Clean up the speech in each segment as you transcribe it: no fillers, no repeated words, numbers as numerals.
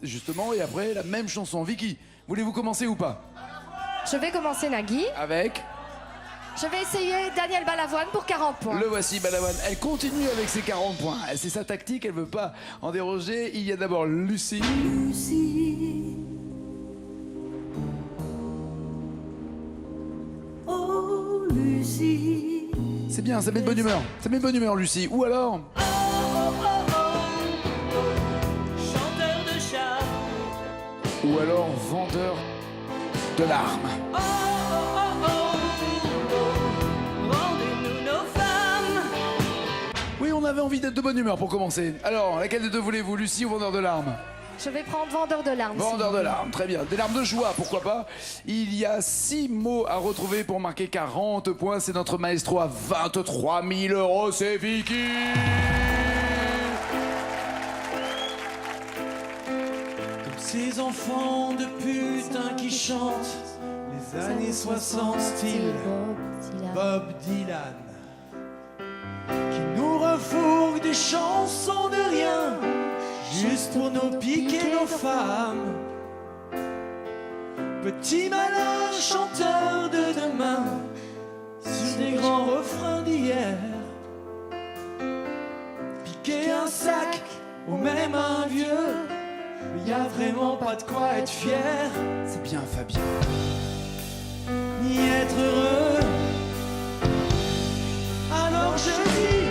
Justement, et après, la même chanson. Vicky, voulez-vous commencer ou pas? Je vais commencer Nagui. Avec? Je vais essayer Daniel Balavoine pour 40 points. Le voici, Balavoine. Elle continue avec ses 40 points. C'est sa tactique, elle veut pas en déroger. Il y a d'abord Lucie. Lucie. Oh, Lucie. C'est bien, ça met de bonne humeur. Ça met de bonne humeur, Lucie. Ou alors? Chanteur de chat. Ou alors vendeur de larmes. Rendez-nous nos femmes. Oui, on avait envie d'être de bonne humeur pour commencer. Alors, laquelle des deux voulez-vous, Lucie ou vendeur de larmes? Je vais prendre vendeur de larmes. Vendeur de larmes, très bien. Des larmes de joie, pourquoi pas. Il y a 6 mots à retrouver pour marquer 40 points. C'est notre maestro à 23 000 €, c'est Vicky. Comme ces enfants de putain qui chantent les années 60 style Bob Dylan, qui nous refourguent des chansons de rien juste pour nous piquer nos femmes. Petit malin chanteur de demain sur des grands refrains d'hier, piquer un sac ou même un vieux, y a vraiment pas de quoi être fier, C'est bien, Fabien. ni être heureux. Alors je dis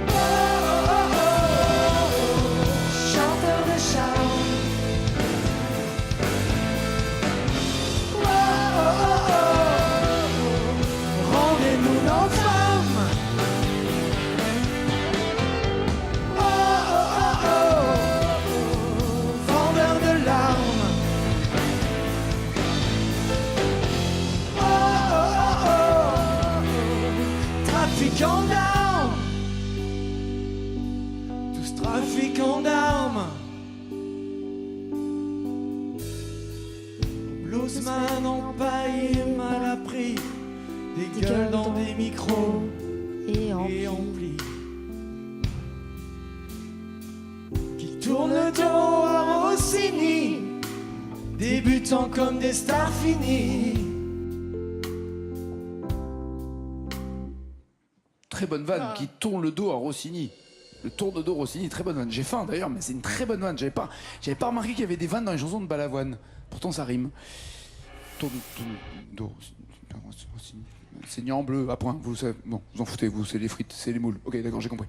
oh, oh, oh, oh, chanteur de charme. Oh, oh, oh, oh, rendez-nous nos femmes. Oh, oh, oh, oh, vendeur de larmes. Oh, oh, oh, oh, trafiquant d'armes. Tous trafiquants d'armes. Bluesman en paille et mal appris, des gueules dans des micros Et en et amplis, qui tournent le dos à Rossini, débutant comme des stars finies. Très bonne vanne qui tourne le dos à Rossini. Le tour de dos Rossini, très bonne vanne. J'ai faim d'ailleurs, mais c'est une très bonne vanne. J'avais pas remarqué qu'il y avait des vannes dans les chansons de Balavoine. Pourtant, ça rime. Tourne le dos Rossini. Seigneur en bleu, à point. Vous savez, bon, vous en foutez, vous, c'est les frites, c'est les moules. Ok, d'accord, j'ai compris.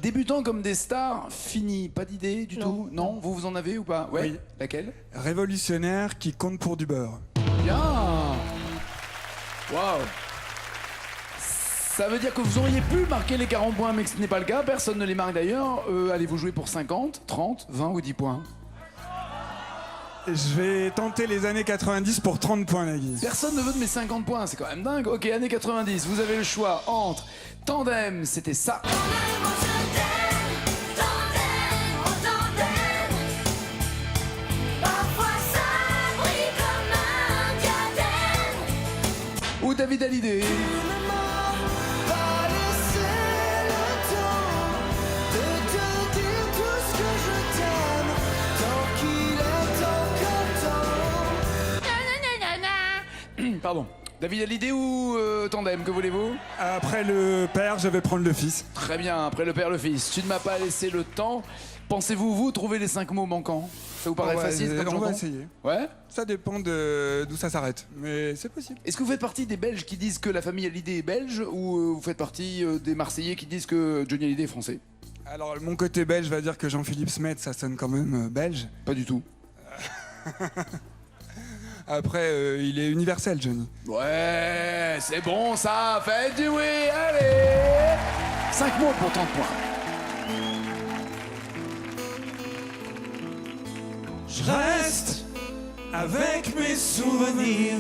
Débutant comme des stars, fini. Pas d'idée du tout? Non? Vous en avez ou pas? Ouais. Oui. Laquelle? Révolutionnaire qui compte pour du beurre. Bien. Waouh. Ça veut dire que vous auriez pu marquer les 40 points, mais que ce n'est pas le cas. Personne ne les marque d'ailleurs. Allez-vous jouer pour 50, 30, 20 ou 10 points? Je vais tenter les années 90 pour 30 points, Nagui. Personne ne veut de mes 50 points, c'est quand même dingue. Ok, années 90, vous avez le choix entre Tandem, c'était ça. Ou David Hallyday. Pardon. David Hallyday ou Tandem, que voulez-vous? Après le père, je vais prendre le fils. Très bien, après le père, le fils. Tu ne m'as pas laissé le temps. Pensez-vous, vous, trouver les 5 mots manquants? Ça vous paraît facile comme On va chanson? essayer. Ouais? Ça dépend d'où ça s'arrête, mais c'est possible. Est-ce que vous faites partie des Belges qui disent que la famille Hallyday est belge ou vous faites partie des Marseillais qui disent que Johnny Hallyday est français? Alors, mon côté belge va dire que Jean-Philippe Smet, ça sonne quand même belge. Pas du tout. Après, il est universel, Johnny. Ouais, c'est bon ça, faites du oui, allez 5 mots pour 30 points. Je reste avec mes souvenirs,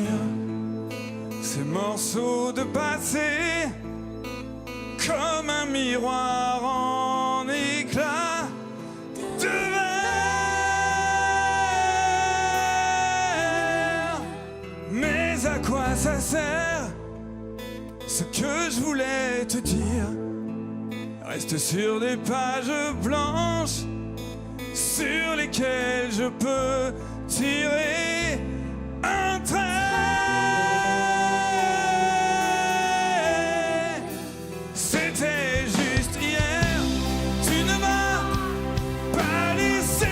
Ces morceaux de passé, comme un miroir en éclat de verre. Mais à quoi ça sert? Ce que je voulais te dire reste sur des pages blanches sur lesquels je peux tirer un trait. C'était juste hier, tu ne m'as pas laissé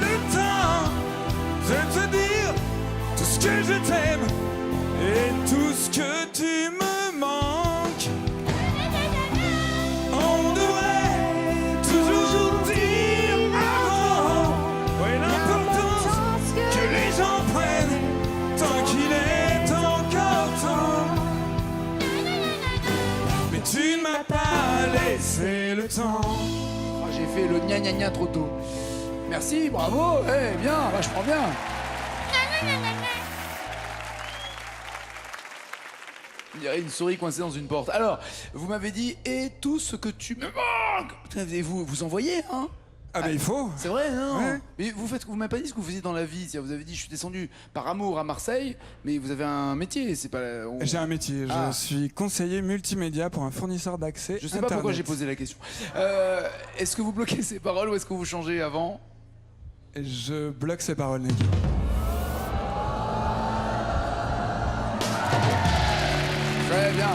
le temps de te dire tout ce que je t'aime et tout ce que tu me manques. On devrait toujours dire avant, ouais, l'importance que les gens prennent tant qu'il est encore temps. Mais tu ne m'as pas laissé le temps. Ah, j'ai fait le gna gna gna trop tôt. Merci, bravo, bien, vachement bien. On dirait une souris coincée dans une porte. Alors, vous m'avez dit, et tout ce que tu me manques. Putain, vous envoyez, hein? Ah mais il faut. C'est vrai, non? Ouais. Mais vous m'avez pas dit ce que vous faisiez dans la vie. Vous avez dit, je suis descendu par amour à Marseille, mais vous avez un métier, c'est pas... J'ai un métier, Ah. je suis conseiller multimédia pour un fournisseur d'accès Je sais pas pourquoi j'ai posé la question. Est-ce que vous bloquez ces paroles ou est-ce que vous changez avant? Je bloque ces paroles, Nicky. Très bien.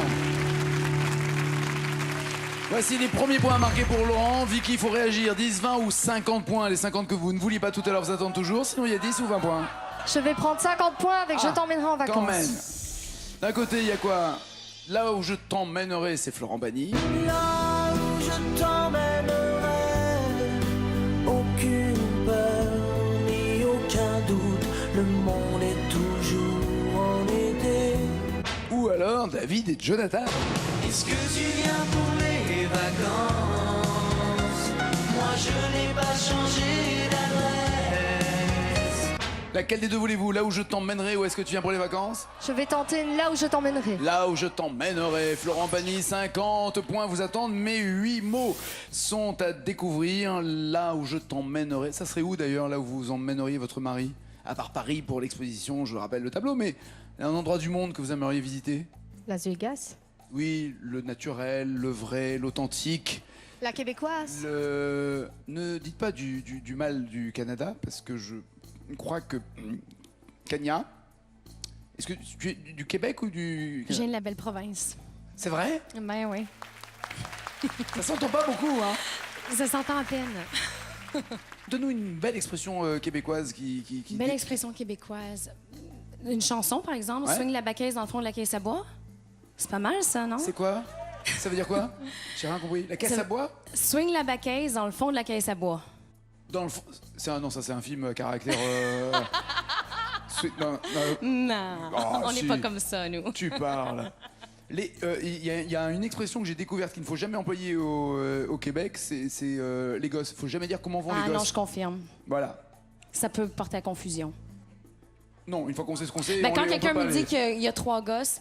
Voici les premiers points marqués pour Laurent. Vicky, il faut réagir. 10, 20 ou 50 points. Les 50 que vous ne vouliez pas tout à l'heure vous attendent toujours. Sinon, il y a 10 ou 20 points. Je vais prendre 50 points avec Je t'emmènerai en vacances. Quand même. D'un côté, il y a quoi? Là où je t'emmènerai, c'est Florent Pagny. Là où je t'emmènerai, aucune peur ni aucun doute, le monde est toujours en été. Ou alors David et Jonathan. Est-ce que tu viens pour les vacances? Moi je n'ai pas changé d'adresse. Laquelle des deux voulez-vous? Là où je t'emmènerai ou est-ce que tu viens pour les vacances? Je vais tenter Là où je t'emmènerai. Là où je t'emmènerai. Florent Pagny, 50 points vous attendent, mais 8 mots sont à découvrir. Là où je t'emmènerai. Ça serait où d'ailleurs, là où vous emmèneriez votre mari? À part Paris pour l'exposition, je rappelle le tableau, mais un endroit du monde que vous aimeriez visiter? Las Vegas. Oui, le naturel, le vrai, l'authentique. La québécoise. Ne dites pas du mal du Canada, parce que je crois que... Kenya, est-ce que tu es du Québec ou du... Je viens de la belle province. C'est vrai? Ben oui. Ça s'entend pas beaucoup, hein? Ça s'entend à peine. Donne-nous une belle expression québécoise qui Belle expression québécoise. Une chanson, par exemple, Ouais. Swing la baquaise dans le fond de la caisse à bois. C'est pas mal, ça, non? C'est quoi? Ça veut dire quoi? J'ai rien compris. La caisse Ça- à bois? Swing la baquaise dans le fond de la caisse à bois. Dans le fond... Non, ça c'est un film à caractère... Non, Non, Oh, on n'est si. pas comme ça, nous. tu parles. Il y a une expression que j'ai découverte qu'il ne faut jamais employer au Québec, c'est les gosses. Il faut jamais dire comment vont Ah les non, gosses. je confirme. Voilà. Ça peut porter à confusion. Non, une fois qu'on sait ce qu'on sait, Ben, on quand les- on quelqu'un peut pas me dit les- qu'il y a 3 gosses,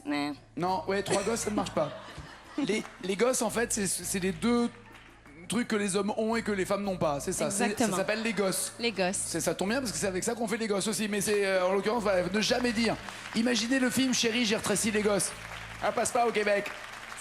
Non, ouais, 3 gosses, ça ne marche pas. Les gosses, en fait, c'est les deux trucs que les hommes ont et que les femmes n'ont pas. C'est ça. Ça Exactement. s'appelle les gosses. les gosses. Ça tombe bien parce que c'est avec ça qu'on fait les gosses aussi. Mais c'est en l'occurrence, voilà, ne jamais dire. Imaginez le film Chérie, j'ai rétréci les gosses. Ça passe pas au Québec.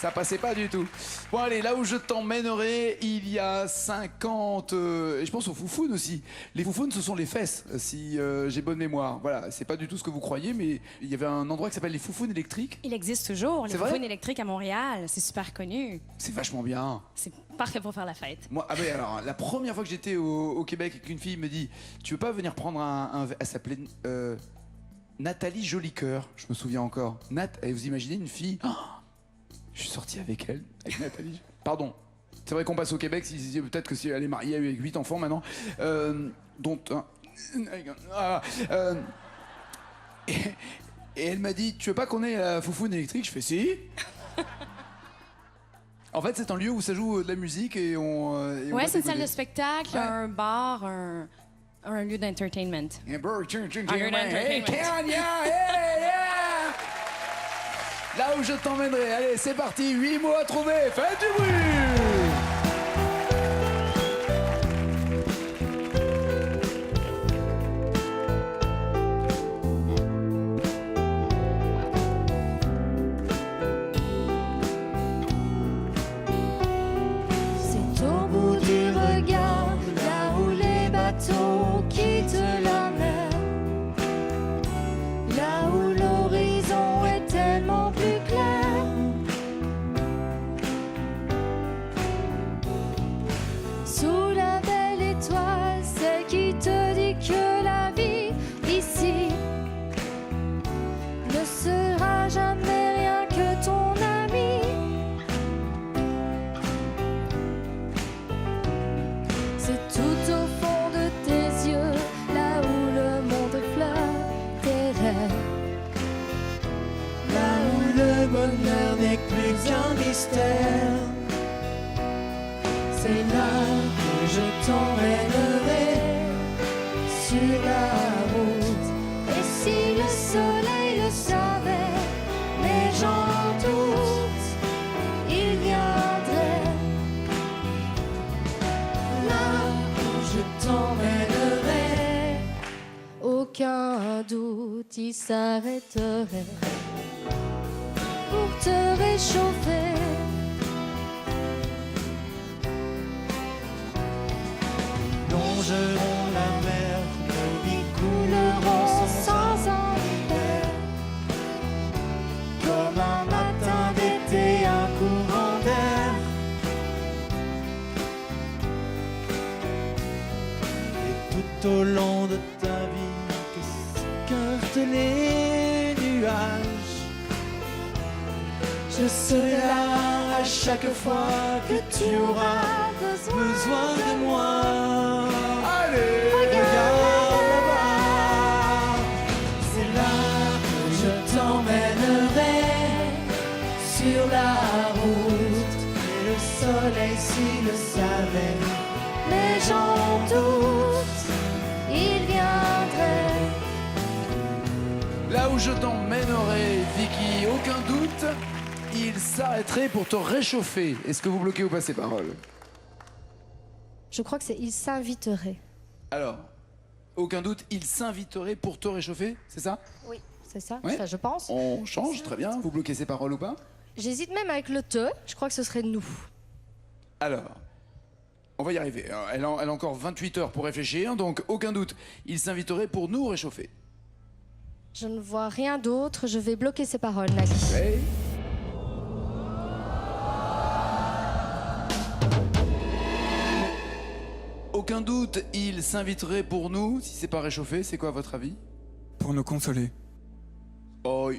Ça passait pas du tout. Bon allez, là où je t'emmènerai, il y a 50... et je pense aux foufounes aussi. Les foufounes, ce sont les fesses, si j'ai bonne mémoire. Voilà, c'est pas du tout ce que vous croyez, mais il y avait un endroit qui s'appelle les foufounes électriques. Il existe toujours, les C'est vrai? foufounes électriques à Montréal. C'est super connu. C'est vachement bien. C'est parfait pour faire la fête. Moi, ah ouais, alors, la première fois que j'étais au Québec et qu'une fille me dit « Tu veux pas venir prendre un verre ?» Elle s'appelait Nathalie Jolicoeur, je me souviens encore. Et vous imaginez une fille... Oh, je suis sorti avec elle, avec Nathalie. Pardon. C'est vrai qu'on passe au Québec, peut-être que si elle est mariée avec 8 enfants maintenant, dont un... et elle m'a dit « Tu veux pas qu'on ait la foufoune électrique ?» Je fais « Si !» En fait, c'est un lieu où ça joue de la musique et on... Ouais, c'est une salle de spectacle, Ouais. un bar, un lieu d'entertainment. Hey, d'entertainment. Kenya, hey, yeah. Là où je t'emmènerai. Allez, c'est parti. 8 mots à trouver. Faites du bruit. C'est au bout du regard, là où les bateaux sur la route. Et si le soleil le savait, les gens doutent, il viendrait là où je t'emmènerai. Aucun doute, il s'arrêterait pour te réchauffer. Longeront la mer, nos vies Couleront sans en comme un matin d'été, un courant d'air. Et tout au long de ta vie, que s'écartent les nuages, je serai là à chaque fois que tu auras besoin de moi. Allez, Regarde là-bas, c'est là que je t'emmènerai sur la route. Et le soleil, s'il le savait, les gens doutent, il viendrait. là où je t'emmènerai, Vicky, aucun doute, il s'arrêterait pour te réchauffer. Est-ce que vous bloquez ou pas ces paroles? Je crois que c'est il s'inviterait. Alors, aucun doute, il s'inviterait pour te réchauffer, c'est ça? Oui, c'est ça, Ouais. ça je pense. On change, très bien. Vous bloquez ces paroles ou pas? J'hésite même avec le te, je crois que ce serait nous. Alors, on va y arriver. Elle a encore 28 heures pour réfléchir, donc aucun doute, il s'inviterait pour nous réchauffer. Je ne vois rien d'autre, je vais bloquer ces paroles, Nali. Ouais. Aucun doute, il s'inviterait pour nous, si c'est pas réchauffé, c'est quoi votre avis? Pour nous consoler. Oh,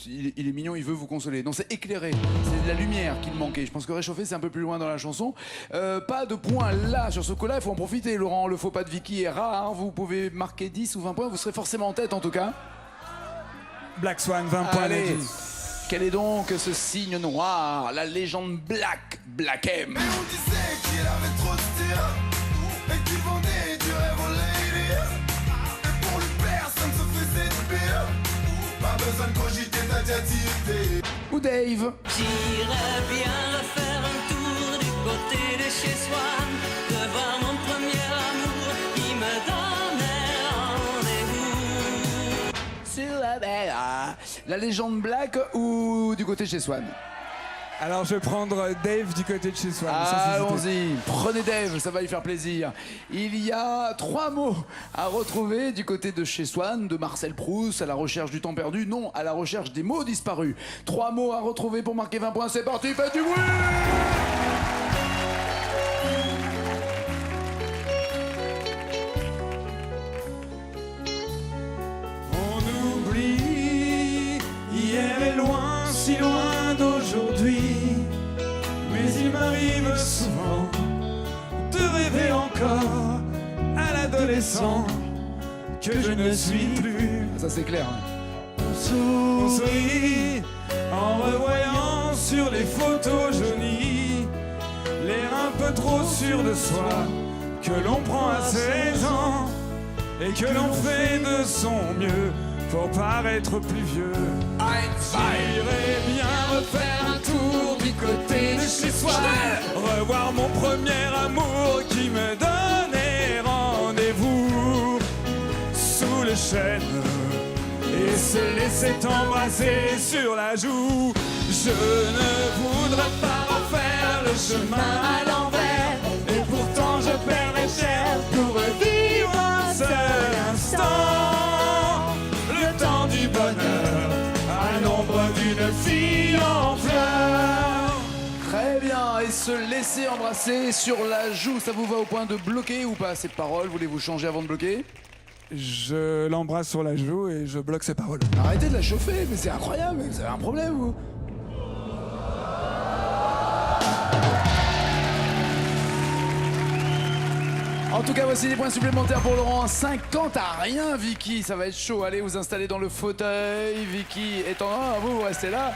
il est mignon, il veut vous consoler. Non, c'est éclairé, c'est de la lumière qu'il manquait. Je pense que réchauffer, c'est un peu plus loin dans la chanson. Pas de points là, sur ce coup-là, il faut en profiter, Laurent. Le faux pas de Vicky est rare, hein. Vous pouvez marquer 10 ou 20 points, vous serez forcément en tête en tout cas. Black Swan, 20 points. Allez, Nadine. quel est donc ce signe noir? La légende Black M. On disait qu'il avait trop de style et qu'il vendait du rêve en lady. Et pour lui personne se faisait de pire. Pas besoin de cogiter ta diativité. Ou Dave. J'irais bien refaire un tour du côté de chez Swan, revoir mon premier amour qui me donnait rendez-vous. Sur la mer. La légende Black ou du côté de chez Swan? Alors je vais prendre Dave du côté de chez Swan. sans hésiter. Allons-y, prenez Dave, ça va lui faire plaisir. Il y a 3 mots à retrouver du côté de chez Swan, de Marcel Proust, à la recherche du temps perdu, non, à la recherche des mots disparus. 3 mots à retrouver pour marquer 20 points, c'est parti, faites du bruit! On oublie, hier est loin, si loin d'aujourd'hui. Mais il m'arrive souvent de rêver encore à l'adolescent que je ne suis plus. Ça c'est clair. Hein. On sourit en revoyant sur les photos jaunies l'air un peu trop sûr de soi que l'on prend à 16 ans et que l'on fait de son mieux pour paraître plus vieux. J'irais bien refaire un tour du côté de chez soi, revoir mon premier amour qui me donnait rendez-vous sous le chêne et se laisser embrasser sur la joue. Je ne voudrais pas refaire le chemin à l'envers, et pourtant je perds mes chairs pour revivre un seul instant. Le temps du bonheur à l'ombre d'une fille en fleurs. Très bien, et se laisser embrasser sur la joue, ça vous va au point de bloquer ou pas ces paroles? Voulez-vous changer avant de bloquer? Je l'embrasse sur la joue et je bloque ses paroles. Arrêtez de la chauffer, mais c'est incroyable, vous avez un problème vous? En tout cas, voici les points supplémentaires pour Laurent. 50 à rien, Vicky. Ça va être chaud. Allez vous installer dans le fauteuil. Vicky est en... Ah, vous restez là.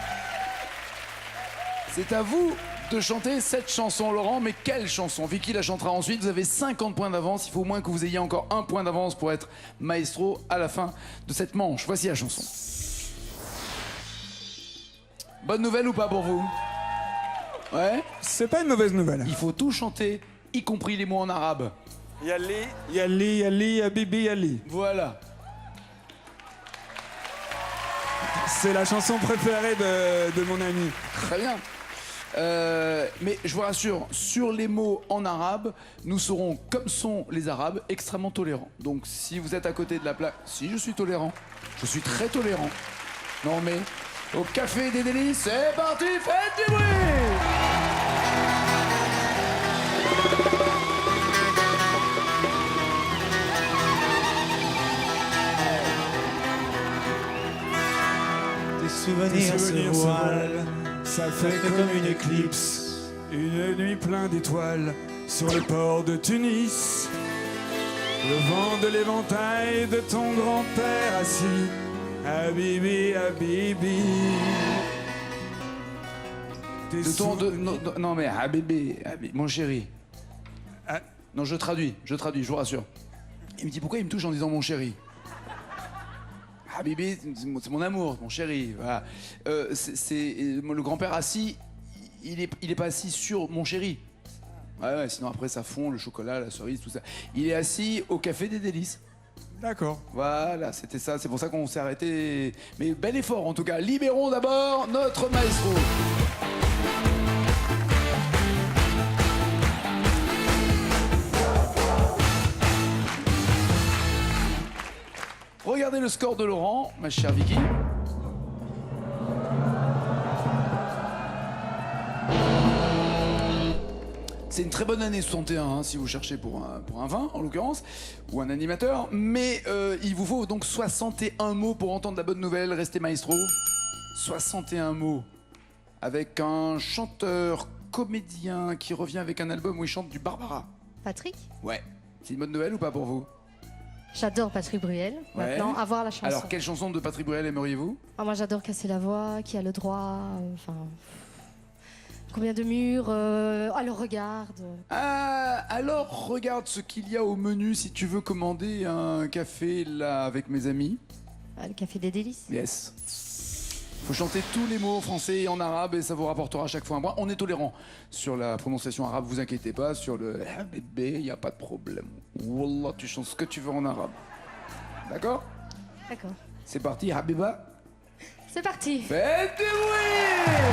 C'est à vous de chanter cette chanson, Laurent. Mais quelle chanson? Vicky la chantera ensuite. Vous avez 50 points d'avance. Il faut au moins que vous ayez encore un point d'avance pour être maestro à la fin de cette manche. Voici la chanson. Bonne nouvelle ou pas pour vous? Ouais. C'est pas une mauvaise nouvelle. Il faut tout chanter, y compris les mots en arabe. Yali, Yali, Yali, Habibi, Yali. Voilà. C'est la chanson préférée de mon ami. Très bien. Mais je vous rassure, sur les mots en arabe, nous serons, comme sont les Arabes, extrêmement tolérants. Donc si vous êtes à côté de la plaque, si je suis tolérant, je suis très tolérant. Non mais, au Café des Délices, c'est parti, faites du bruit! Tes souvenirs se voilent, ça fait comme une éclipse. Une nuit pleine d'étoiles sur le port de Tunis. Le vent de l'éventail de ton grand-père assis. Habibi, Habibi. Non mais, Habibi, mon chéri. Ah. Non, je traduis, je vous rassure. Il me dit pourquoi il me touche en disant mon chéri? Habibi, c'est mon amour, mon chéri. Voilà. Le grand-père assis, il est pas assis sur mon chéri. Ouais, sinon après ça fond, le chocolat, la cerise, tout ça. Il est assis au Café des Délices. D'accord. Voilà, c'était ça, c'est pour ça qu'on s'est arrêté. Mais bel effort en tout cas. Libérons d'abord notre maestro. Regardez le score de Laurent, ma chère Vicky. C'est une très bonne année 61, hein, si vous cherchez pour un vin, en l'occurrence, ou un animateur. Mais il vous faut donc 61 mots pour entendre la bonne nouvelle. Restez maestro. 61 mots. Avec un chanteur, comédien qui revient avec un album où il chante du Barbara. Patrick? Ouais. C'est une bonne nouvelle ou pas pour vous? J'adore Patrick Bruel. Ouais. Maintenant, à voir la chanson. Alors, quelle chanson de Patrick Bruel aimeriez-vous? Ah, moi, j'adore Casser la voix, Qui a le droit, enfin... Combien de murs alors regarde. Ah, alors regarde ce qu'il y a au menu si tu veux commander un café là avec mes amis. Ah, le Café des Délices. Yes. Faut chanter tous les mots français et en arabe et ça vous rapportera à chaque fois un point. On est tolérant sur la prononciation arabe, vous inquiétez pas. Sur le bébé, il n'y a pas de problème. Wallah, tu chantes ce que tu veux en arabe. D'accord? D'accord. C'est parti, Habiba. C'est parti. Faites du bruit!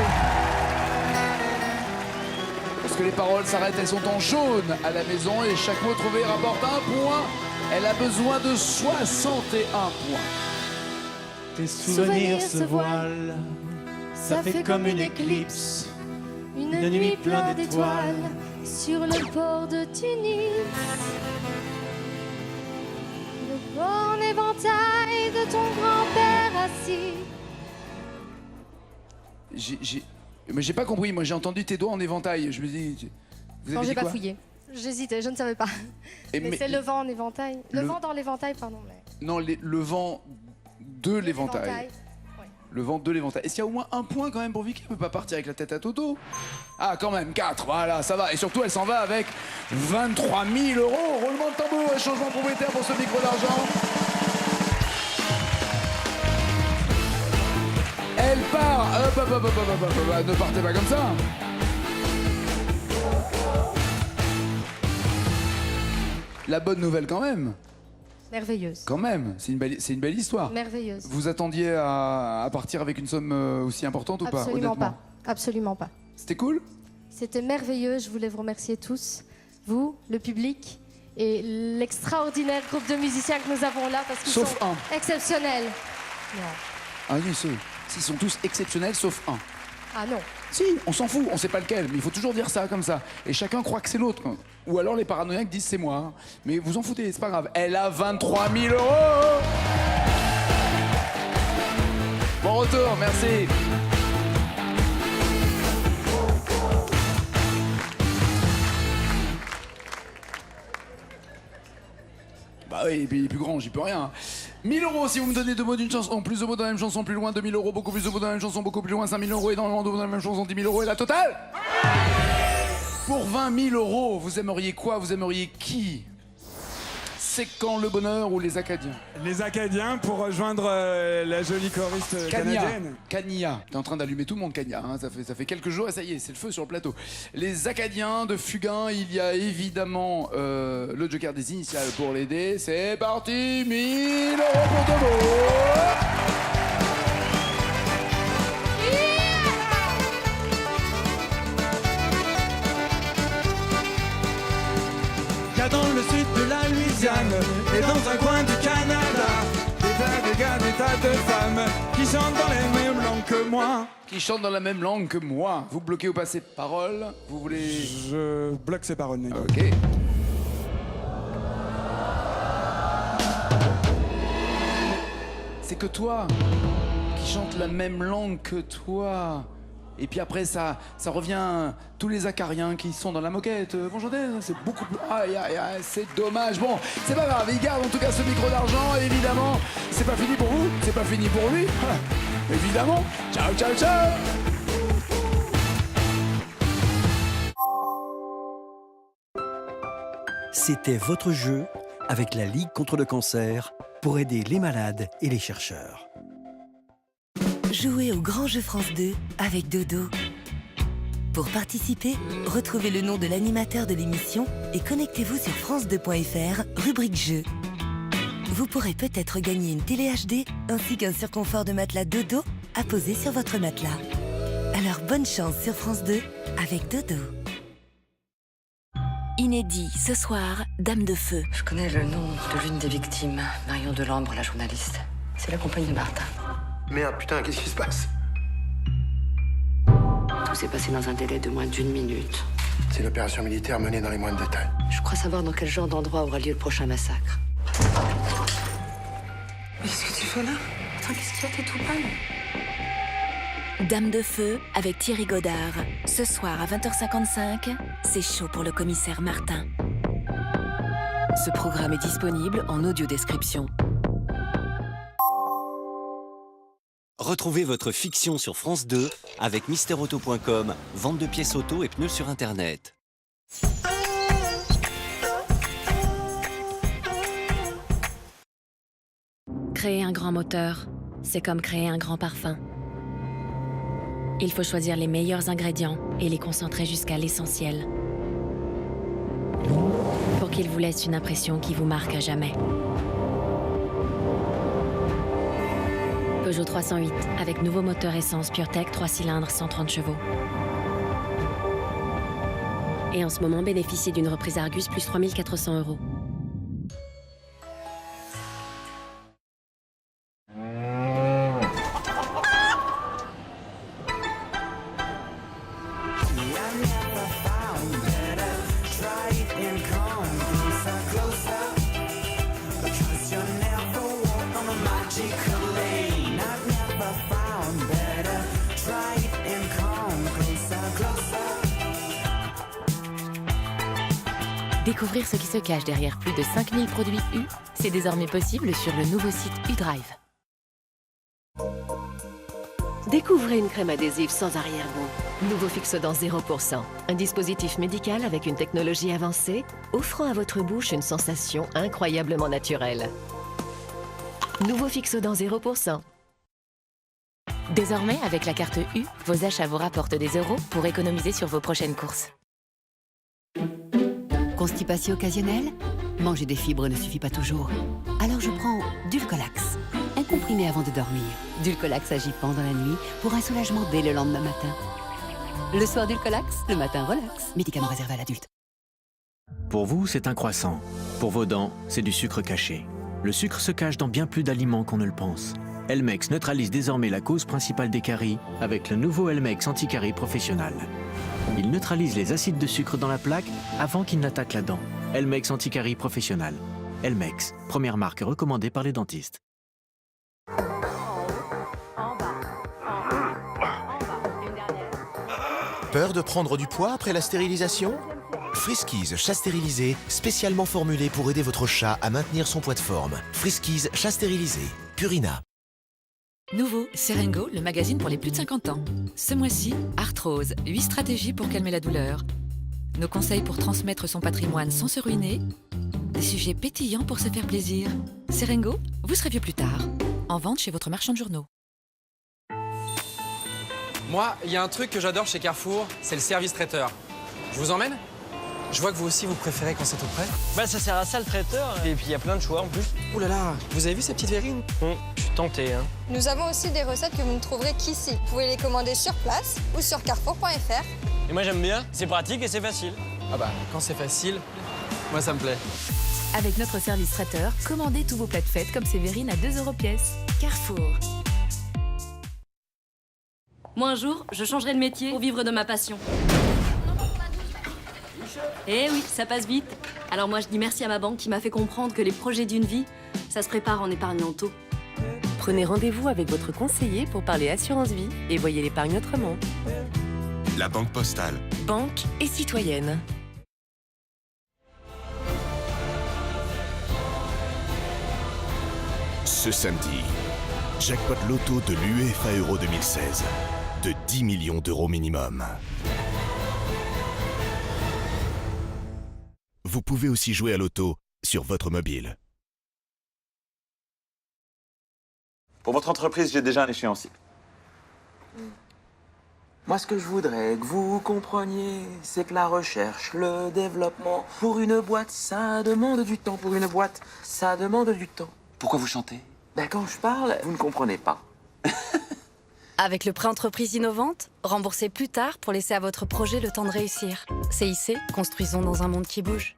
Parce que les paroles s'arrêtent, elles sont en jaune à la maison et chaque mot trouvé rapporte un point. Elle a besoin de 61 points. tes souvenirs se voilent, ça fait comme une éclipse. Une nuit pleine d'étoiles sur le port de Tunis. Le bon éventail de ton grand-père assis. Mais j'ai pas compris, moi j'ai entendu tes doigts en éventail. Je me dis. Vous Non, avez j'ai dit pas quoi? fouillé. J'hésitais, je ne savais pas. Mais c'est le vent en éventail. Le vent dans l'éventail, pardon. Mais... Non, le vent de l'éventail. Ouais. Le vent de l'éventail. Est-ce qu'il y a au moins un point quand même pour Vicky? Elle peut pas partir avec la tête à Toto. Ah, quand même, 4, voilà, ça va. Et surtout, elle s'en va avec 23 000 €. Roulement de tambour et changement propriétaire pour ce micro d'argent. Elle part. Hop, ne partez pas comme ça. La bonne nouvelle quand même. Merveilleuse. Quand même, c'est une belle histoire. Merveilleuse. Vous attendiez à partir avec une somme aussi importante ou pas? Absolument Honnêtement. pas. Absolument pas. C'était cool? C'était merveilleux. Je voulais vous remercier tous, vous, le public et l'extraordinaire groupe de musiciens que nous avons là parce qu'ils Sauf sont un. exceptionnels. Non. Ah oui, ils sont tous exceptionnels sauf un. Ah non. Si, on s'en fout, on sait pas lequel, mais il faut toujours dire ça comme ça. Et chacun croit que c'est l'autre. Ou alors les paranoïaques disent c'est moi. Hein. Mais vous en foutez, c'est pas grave. Elle a 23 000 €. Bon retour, merci. Bah oui, et puis il est plus grand, j'y peux rien. 1 000 € si vous me donnez 2 mots d'une chanson, plus de mots dans la même chanson, plus loin, 2 000 €, beaucoup plus de mots dans la même chanson, beaucoup plus loin, 5 000 € énormément de mots dans la même chanson, 10 000 € et la totale. Pour 20 000 €, vous aimeriez quoi? Vous aimeriez qui? C'est quand le bonheur ou les Acadiens? Les Acadiens pour rejoindre la jolie choriste canadienne. Kania. T'es en train d'allumer tout le monde, Kania. Hein. Ça fait quelques jours et ça y est, c'est le feu sur le plateau. Les Acadiens de Fugain, il y a évidemment le joker des initiales pour l'aider. C'est parti, 1000 € pour Tomo. Y a dans le sud de la Louisiane et dans un coin du Canada des gars, des tas de femmes qui chantent dans les mêmes langues que moi. Qui chantent dans la même langue que moi. Vous bloquez ou pas ces paroles? Vous voulez... Je bloque ces paroles, Nego. Ok. C'est que toi qui chante la même langue que toi. Et puis après, ça revient tous les acariens qui sont dans la moquette. Vont chanter, c'est beaucoup plus... Aïe, aïe, aïe, c'est dommage. Bon, c'est pas grave, il garde en tout cas ce micro d'argent. Et évidemment, c'est pas fini pour vous, c'est pas fini pour lui. Évidemment. Ciao, ciao, ciao. C'était votre jeu avec la Ligue contre le cancer pour aider les malades et les chercheurs. Jouez au Grand Jeu France 2 avec Dodo. Pour participer, retrouvez le nom de l'animateur de l'émission et connectez-vous sur france2.fr, rubrique Jeux. Vous pourrez peut-être gagner une télé HD ainsi qu'un surconfort de matelas Dodo à poser sur votre matelas. Alors bonne chance sur France 2 avec Dodo. Inédit, ce soir, Dame de Feu. Je connais le nom de l'une des victimes, Marion Delambre, la journaliste. C'est la compagne de Martin. Merde, putain, qu'est-ce qui se passe? Tout s'est passé dans un délai de moins d'1 minute. C'est l'opération militaire menée dans les moindres détails. Je crois savoir dans quel genre d'endroit aura lieu le prochain massacre. Mais qu'est-ce que tu fais là? Attends, qu'est-ce qu'il y a? T'es tout pâle. Dame de Feu avec Thierry Godard. Ce soir à 20h55, c'est chaud pour le commissaire Martin. Ce programme est disponible en audio-description. Retrouvez votre fiction sur France 2 avec MisterAuto.com, vente de pièces auto et pneus sur Internet. Créer un grand moteur, c'est comme créer un grand parfum. Il faut choisir les meilleurs ingrédients et les concentrer jusqu'à l'essentiel. Pour qu'ils vous laissent une impression qui vous marque à jamais. Peugeot 308, avec nouveau moteur essence PureTech 3 cylindres 130 chevaux. Et en ce moment, bénéficiez d'une reprise Argus plus 3 400 €. Découvrir ce qui se cache derrière plus de 5000 produits U, c'est désormais possible sur le nouveau site U-Drive. Découvrez une crème adhésive sans arrière-goût. Nouveau Fixodent 0%. Un dispositif médical avec une technologie avancée, offrant à votre bouche une sensation incroyablement naturelle. Nouveau Fixodent 0%. Désormais, avec la carte U, vos achats vous rapportent des euros pour économiser sur vos prochaines courses. Constipation occasionnelle? Manger des fibres ne suffit pas toujours. Alors je prends Dulcolax, un comprimé avant de dormir. Dulcolax agit pendant la nuit pour un soulagement dès le lendemain matin. Le soir Dulcolax, le matin relax. Médicament réservé à l'adulte. Pour vous, c'est un croissant. Pour vos dents, c'est du sucre caché. Le sucre se cache dans bien plus d'aliments qu'on ne le pense. Elmex neutralise désormais la cause principale des caries avec le nouveau Elmex Anti-Caries Professionnal. Il neutralise les acides de sucre dans la plaque avant qu'ils n'attaquent la dent. Elmex Anti-Caries Professionnal. Elmex, première marque recommandée par les dentistes. Peur de prendre du poids après la stérilisation? Friskies chat stérilisé, spécialement formulé pour aider votre chat à maintenir son poids de forme. Friskies chat stérilisé, Purina. Nouveau, Serengo, le magazine pour les plus de 50 ans. Ce mois-ci, arthrose, 8 stratégies pour calmer la douleur. Nos conseils pour transmettre son patrimoine sans se ruiner. Des sujets pétillants pour se faire plaisir. Serengo, vous serez vieux plus tard. En vente chez votre marchand de journaux. Moi, il y a un truc que j'adore chez Carrefour, c'est le service traiteur. Je vous emmène? Je vois que vous aussi, vous préférez quand c'est tout près. Bah, ça sert à ça le traiteur. Et puis il y a plein de choix en plus. Ouh là là, vous avez vu ces petites verrines? Je suis tenté, hein. Nous avons aussi des recettes que vous ne trouverez qu'ici. Vous pouvez les commander sur place ou sur carrefour.fr. Et moi j'aime bien, c'est pratique et c'est facile. Ah bah, quand c'est facile, moi ça me plaît. Avec notre service traiteur, commandez tous vos plats de fête comme ces verrines à 2 € pièce. Carrefour. Moi, un jour, je changerai de métier pour vivre de ma passion. Eh oui, ça passe vite. Alors moi, je dis merci à ma banque qui m'a fait comprendre que les projets d'une vie, ça se prépare en épargnant tôt. Prenez rendez-vous avec votre conseiller pour parler assurance vie et voyez l'épargne autrement. La Banque Postale. Banque et citoyenne. Ce samedi, jackpot loto de l'UEFA Euro 2016 de 10 millions d'euros minimum. Vous pouvez aussi jouer à loto sur votre mobile. Pour votre entreprise, j'ai déjà un échéancier. Moi, ce que je voudrais que vous compreniez, c'est que la recherche, le développement, pour une boîte, ça demande du temps. Pour une boîte, ça demande du temps. Pourquoi vous chantez? Ben, quand je parle, vous ne comprenez pas. Avec le prêt entreprise innovante, remboursez plus tard pour laisser à votre projet le temps de réussir. CIC, construisons dans un monde qui bouge.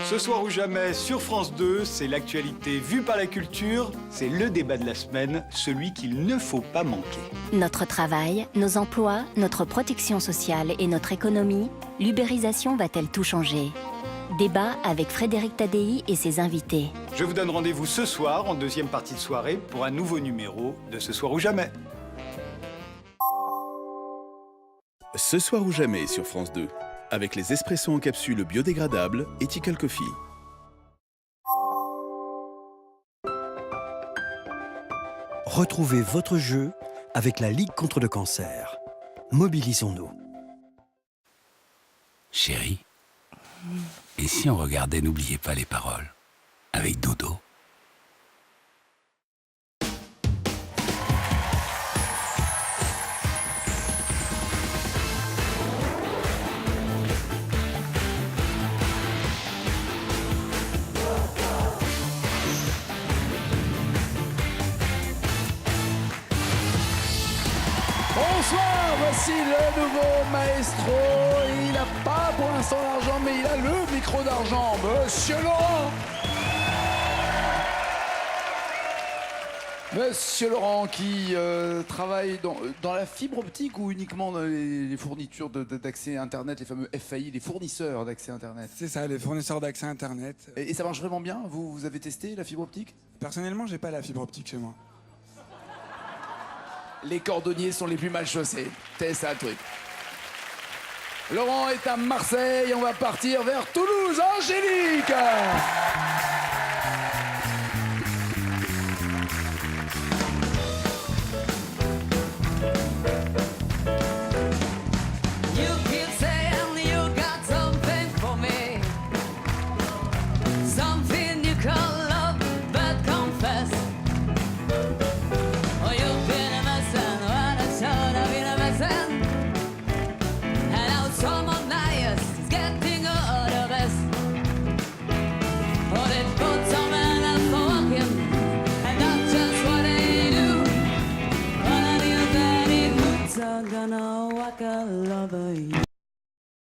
Ce soir ou jamais sur France 2, c'est l'actualité vue par la culture, c'est le débat de la semaine, celui qu'il ne faut pas manquer. Notre travail, nos emplois, notre protection sociale et notre économie, l'ubérisation va-t-elle tout changer? Débat avec Frédéric Tadei et ses invités. Je vous donne rendez-vous ce soir, en deuxième partie de soirée, pour un nouveau numéro de Ce soir ou jamais. Ce soir ou jamais sur France 2, avec les espresso en capsule biodégradables Ethical Coffee. Retrouvez votre jeu avec la Ligue contre le cancer. Mobilisons-nous. Chérie, et si on regardait N'oubliez pas les paroles avec Dodo? Bonsoir, voici le nouveau maestro. Il n'a pas pour l'instant l'argent, mais il a le micro d'argent. Monsieur Laurent. Monsieur Laurent qui travaille dans la fibre optique ou uniquement dans les fournitures d'accès Internet, les fameux FAI, les fournisseurs d'accès Internet? C'est ça, les fournisseurs d'accès Internet. Et ça marche vraiment bien? Vous avez testé la fibre optique? Personnellement, j'ai pas la fibre optique chez moi. Les cordonniers sont les plus mal chaussés. C'est ça le truc. Laurent est à Marseille, on va partir vers Toulouse. Angélique!